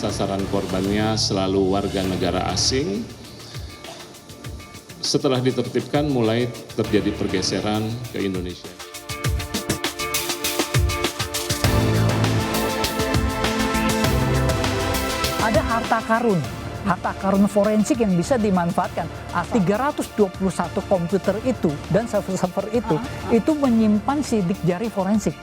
sasaran korbannya selalu warga negara asing. Setelah ditertibkan mulai terjadi pergeseran ke Indonesia. Ada harta karun forensik yang bisa dimanfaatkan. 321 komputer itu dan server-server itu menyimpan sidik jari forensik.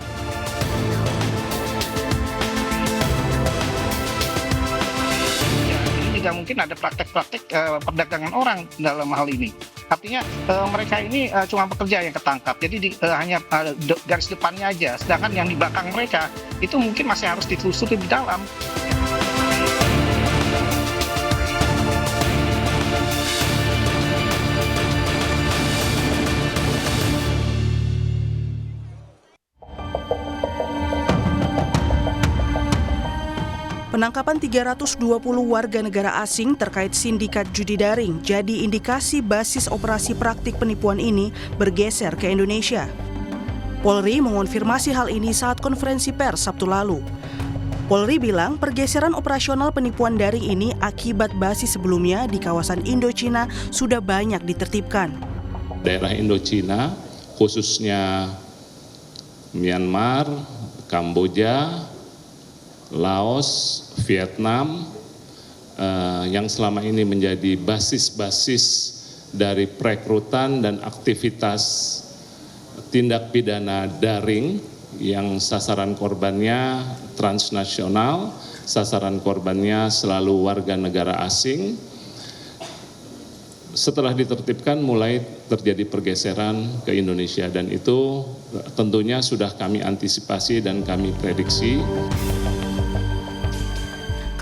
Juga mungkin ada praktek-praktek perdagangan orang dalam hal ini. Artinya mereka ini cuma pekerja yang ketangkap, jadi hanya garis depannya aja. Sedangkan yang di belakang mereka itu mungkin masih harus ditelusuri di dalam. Penangkapan 320 warga negara asing terkait sindikat judi daring jadi indikasi basis operasi praktik penipuan ini bergeser ke Indonesia. Polri mengonfirmasi hal ini saat konferensi pers Sabtu lalu. Polri bilang pergeseran operasional penipuan daring ini akibat basis sebelumnya di kawasan Indochina sudah banyak ditertibkan. Daerah Indochina, khususnya Myanmar, Kamboja, Laos, Vietnam, yang selama ini menjadi basis-basis dari perekrutan dan aktivitas tindak pidana daring yang sasaran korbannya transnasional, sasaran korbannya selalu warga negara asing. Setelah ditertibkan mulai terjadi pergeseran ke Indonesia dan itu tentunya sudah kami antisipasi dan kami prediksi.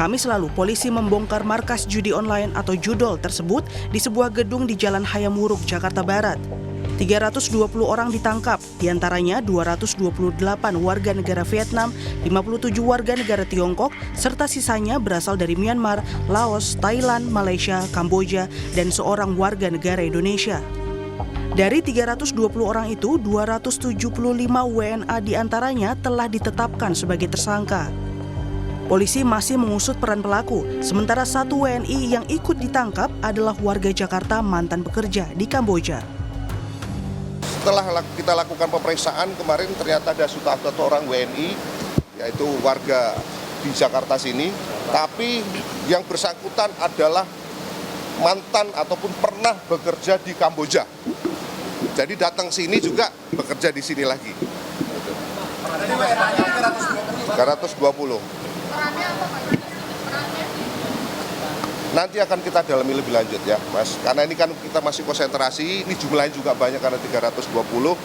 Kamis lalu, polisi membongkar markas judi online atau judol tersebut di sebuah gedung di Jalan Hayamuruk, Jakarta Barat. 320 orang ditangkap, diantaranya 228 warga negara Vietnam, 57 warga negara Tiongkok, serta sisanya berasal dari Myanmar, Laos, Thailand, Malaysia, Kamboja, dan seorang warga negara Indonesia. Dari 320 orang itu, 275 WNA diantaranya telah ditetapkan sebagai tersangka. Polisi masih mengusut peran pelaku, sementara satu WNI yang ikut ditangkap adalah warga Jakarta mantan bekerja di Kamboja. Setelah kita lakukan pemeriksaan kemarin ternyata ada satu orang WNI, yaitu warga di Jakarta sini, tapi yang bersangkutan adalah mantan ataupun pernah bekerja di Kamboja. Jadi datang sini juga bekerja di sini lagi. 320. Nanti akan kita dalami lebih lanjut ya Mas, karena ini kan kita masih konsentrasi, ini jumlahnya juga banyak karena 320.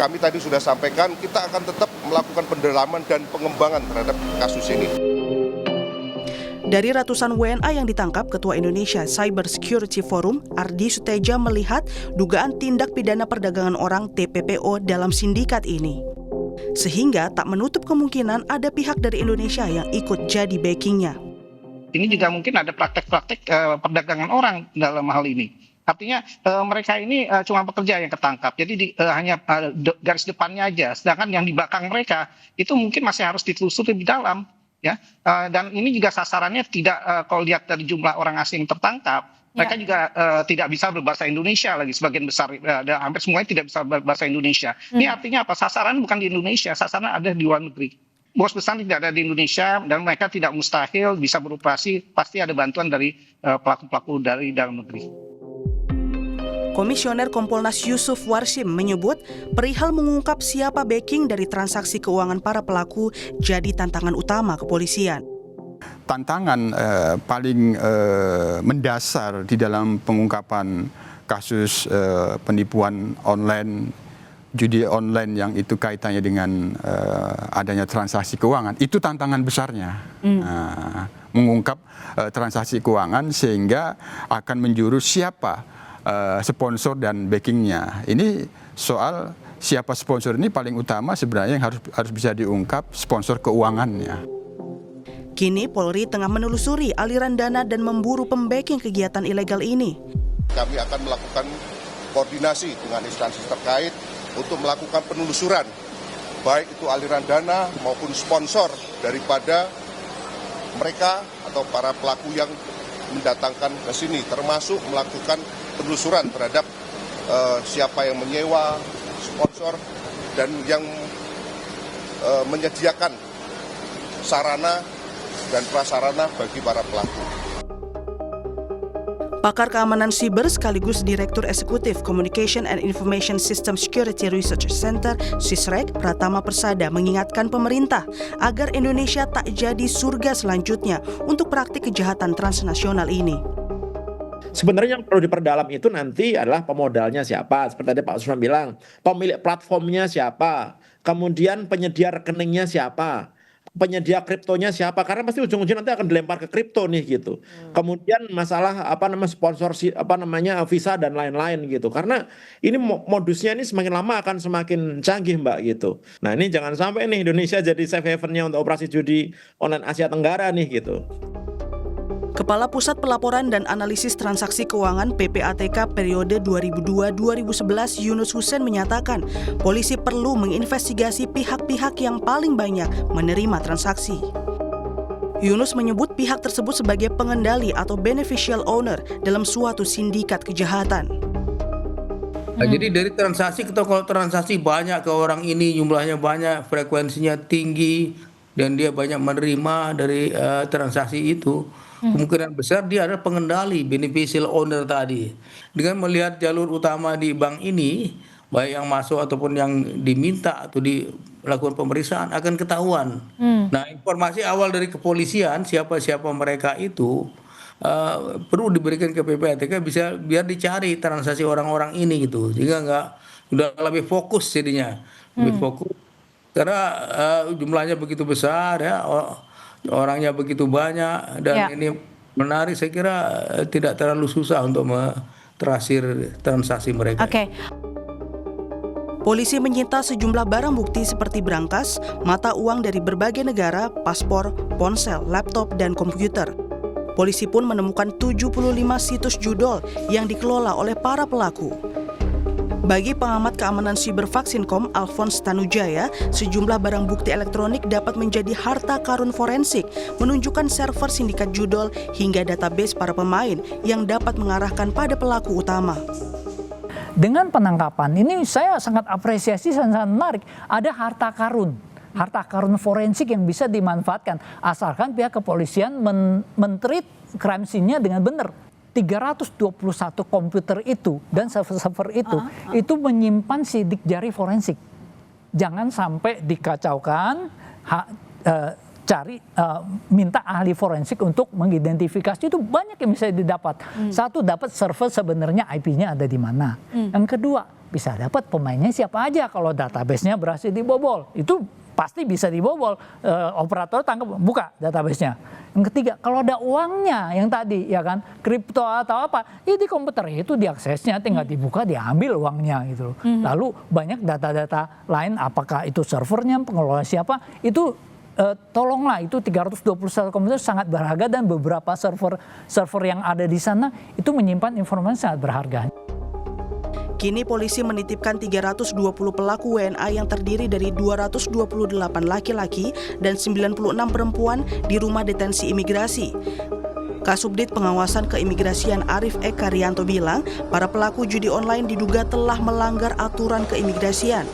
Kami tadi sudah sampaikan kita akan tetap melakukan pendalaman dan pengembangan terhadap kasus ini. Dari ratusan WNA yang ditangkap, Ketua Indonesia Cyber Security Forum, Ardi Suteja melihat dugaan tindak pidana perdagangan orang TPPO dalam sindikat ini. Sehingga tak menutup kemungkinan ada pihak dari Indonesia yang ikut jadi backingnya. Ini juga mungkin ada praktek-praktek perdagangan orang dalam hal ini. Artinya mereka ini cuma pekerja yang ketangkap, jadi hanya garis depannya aja. Sedangkan yang di belakang mereka itu mungkin masih harus ditelusuri di dalam, ya. Dan ini juga sasarannya tidak, kalau lihat dari jumlah orang asing tertangkap, mereka juga tidak bisa berbahasa Indonesia lagi, sebagian besar, hampir semuanya tidak bisa berbahasa Indonesia. Ini artinya apa? Sasaran bukan di Indonesia, sasaran ada di luar negeri. Bos besar tidak ada di Indonesia dan mereka tidak mustahil bisa beroperasi, pasti ada bantuan dari pelaku-pelaku dari dalam negeri. Komisioner Kompolnas Yusuf Warsim menyebut perihal mengungkap siapa backing dari transaksi keuangan para pelaku jadi tantangan utama kepolisian. Tantangan paling mendasar di dalam pengungkapan kasus penipuan online, judi online yang itu kaitannya dengan adanya transaksi keuangan, itu tantangan besarnya. Mengungkap transaksi keuangan sehingga akan menjurus siapa sponsor dan backingnya. Ini soal siapa sponsor ini paling utama sebenarnya yang harus bisa diungkap, sponsor keuangannya. Kini Polri tengah menelusuri aliran dana dan memburu pembacking kegiatan ilegal ini. Kami akan melakukan koordinasi dengan instansi terkait untuk melakukan penelusuran, baik itu aliran dana maupun sponsor daripada mereka atau para pelaku yang mendatangkan ke sini, termasuk melakukan penelusuran terhadap siapa yang menyewa, sponsor, dan yang menyediakan sarana dan prasarana bagi para pelaku. Pakar keamanan siber sekaligus Direktur Eksekutif Communication and Information System Security Research Center (SISREC) Pratama Persada mengingatkan pemerintah agar Indonesia tak jadi surga selanjutnya untuk praktik kejahatan transnasional ini. Sebenarnya yang perlu diperdalam itu nanti adalah pemodalnya siapa, seperti tadi Pak Usman bilang, pemilik platformnya siapa, kemudian penyedia rekeningnya siapa, penyedia kriptonya siapa, karena pasti ujung-ujungnya nanti akan dilempar ke kripto nih gitu. Kemudian masalah sponsor visa dan lain-lain gitu. Karena ini modusnya ini semakin lama akan semakin canggih Mbak gitu. Nah, ini jangan sampai nih Indonesia jadi safe haven-nya untuk operasi judi online Asia Tenggara nih gitu. Kepala Pusat Pelaporan dan Analisis Transaksi Keuangan PPATK periode 2002-2011 Yunus Hussein menyatakan, polisi perlu menginvestigasi pihak-pihak yang paling banyak menerima transaksi. Yunus menyebut pihak tersebut sebagai pengendali atau beneficial owner dalam suatu sindikat kejahatan. Jadi dari transaksi, kita kalau transaksi banyak ke orang ini, jumlahnya banyak, frekuensinya tinggi, dan dia banyak menerima dari transaksi itu, kemungkinan besar dia adalah pengendali, beneficial owner tadi. Dengan melihat jalur utama di bank ini, baik yang masuk ataupun yang diminta atau dilakukan pemeriksaan akan ketahuan. Nah, informasi awal dari kepolisian siapa-siapa mereka itu perlu diberikan ke PPATK bisa biar dicari transaksi orang-orang ini gitu, sehingga udah lebih fokus jadinya, lebih fokus karena jumlahnya begitu besar ya. Orangnya begitu banyak dan ini menarik, saya kira tidak terlalu susah untuk trasir transaksi mereka. Polisi menyita sejumlah barang bukti seperti brankas, mata uang dari berbagai negara, paspor, ponsel, laptop, dan komputer. Polisi pun menemukan 75 situs judol yang dikelola oleh para pelaku. Bagi pengamat keamanan siber Vaksinkom, Alphonse Tanujaya, sejumlah barang bukti elektronik dapat menjadi harta karun forensik, menunjukkan server sindikat judol hingga database para pemain yang dapat mengarahkan pada pelaku utama. Dengan penangkapan ini saya sangat apresiasi, sangat menarik. Ada harta karun forensik yang bisa dimanfaatkan asalkan pihak kepolisian men-treat crime scene-nya dengan benar. 321 komputer itu dan server itu menyimpan sidik jari forensik. Jangan sampai dikacaukan, minta ahli forensik untuk mengidentifikasi, itu banyak yang bisa didapat. Satu, dapat server sebenarnya IP-nya ada di mana. Yang kedua, bisa dapat pemainnya siapa aja kalau database-nya berhasil dibobol. Itu pasti bisa dibobol, operator tangkap, buka database-nya. Yang ketiga, kalau ada uangnya yang tadi, ya kan, kripto atau apa, di komputer itu diaksesnya, tinggal dibuka, diambil uangnya gitu. Lalu banyak data-data lain, apakah itu servernya, pengelola siapa, itu tolonglah, itu 321 komputer sangat berharga dan beberapa server yang ada di sana itu menyimpan informasi sangat berharga. Kini polisi menitipkan 320 pelaku WNA yang terdiri dari 228 laki-laki dan 96 perempuan di rumah detensi imigrasi. Kasubdit Pengawasan Keimigrasian Arif Eka Rianto bilang, para pelaku judi online diduga telah melanggar aturan keimigrasian.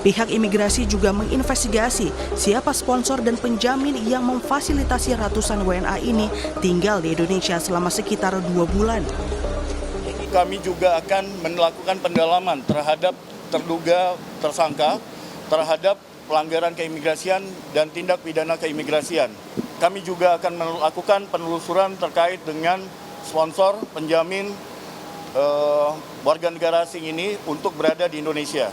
Pihak imigrasi juga menginvestigasi siapa sponsor dan penjamin yang memfasilitasi ratusan WNA ini tinggal di Indonesia selama sekitar 2 bulan. Kami juga akan melakukan pendalaman terhadap terduga tersangka terhadap pelanggaran keimigrasian dan tindak pidana keimigrasian. Kami juga akan melakukan penelusuran terkait dengan sponsor, penjamin warga negara asing ini untuk berada di Indonesia.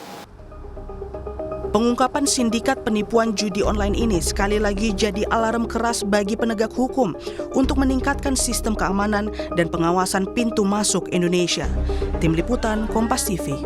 Pengungkapan sindikat penipuan judi online ini sekali lagi jadi alarm keras bagi penegak hukum untuk meningkatkan sistem keamanan dan pengawasan pintu masuk Indonesia. Tim Liputan Kompas TV.